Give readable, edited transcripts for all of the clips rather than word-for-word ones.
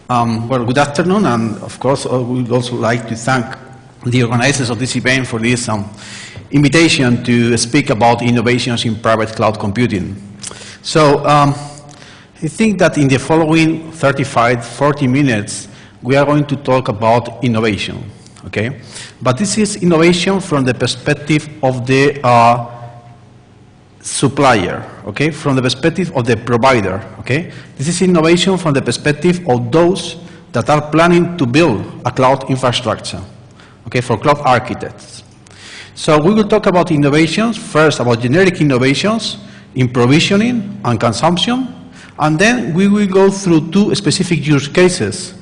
Well, good afternoon, and of course, I would also like to thank the organizers of this event for this invitation to speak about innovations in private cloud computing. So, I think that in the following 35, 40 minutes, we are going to talk about innovation, okay? But this is innovation from the perspective of the supplier, okay? From the perspective of the provider, okay? This is innovation from the perspective of those that are planning to build a cloud infrastructure, okay, for cloud architects. So we will talk about innovations, first about generic innovations in provisioning and consumption, and then we will go through two specific use cases,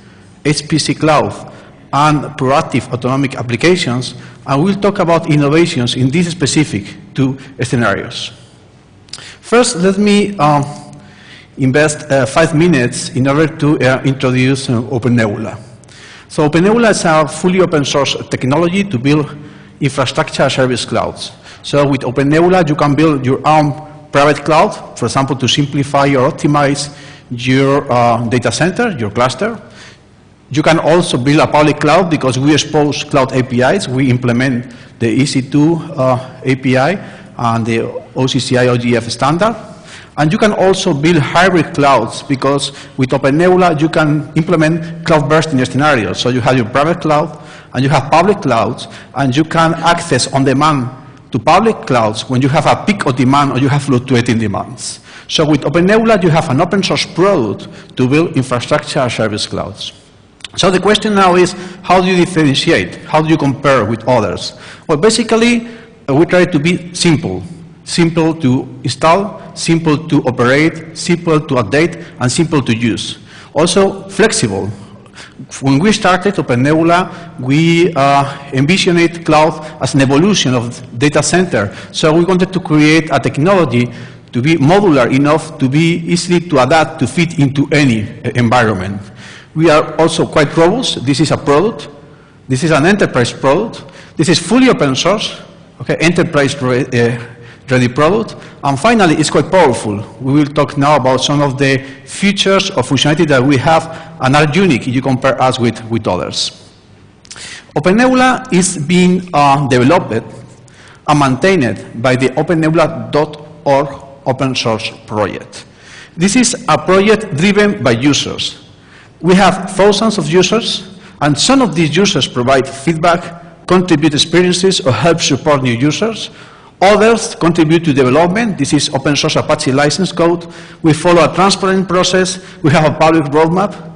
HPC cloud and proactive autonomic applications, and we'll talk about innovations in these specific two scenarios. First, let me invest 5 minutes in order to introduce OpenNebula. So OpenNebula is a fully open source technology to build infrastructure service clouds. So with OpenNebula, you can build your own private cloud, for example, to simplify or optimize your data center, your cluster. You can also build a public cloud because we expose cloud APIs. We implement the EC2 API and the OCCI OGF standard. And you can also build hybrid clouds because with OpenNebula you can implement cloud bursting scenarios. So you have your private cloud and you have public clouds, and you can access on demand to public clouds when you have a peak of demand or you have fluctuating demands. So with OpenNebula you have an open source product to build infrastructure service clouds. So the question now is, how do you differentiate? How do you compare with others? Well, basically, we try to be simple. Simple to install, simple to operate, simple to update, and simple to use. Also, flexible. When we started OpenNebula, we envisioned cloud as an evolution of data center. So we wanted to create a technology to be modular enough to be easily to adapt to fit into any environment. We are also quite robust. This is a product. This is an enterprise product. This is fully open source, okay, enterprise ready product. And finally, it's quite powerful. We will talk now about some of the features or functionality that we have and are unique if you compare us with others. OpenNebula is being developed and maintained by the OpenNebula.org open source project. This is a project driven by users. We have thousands of users, and some of these users provide feedback, contribute experiences, or help support new users. Others contribute to development. This is open source Apache license code. We follow a transparent process. We have a public roadmap.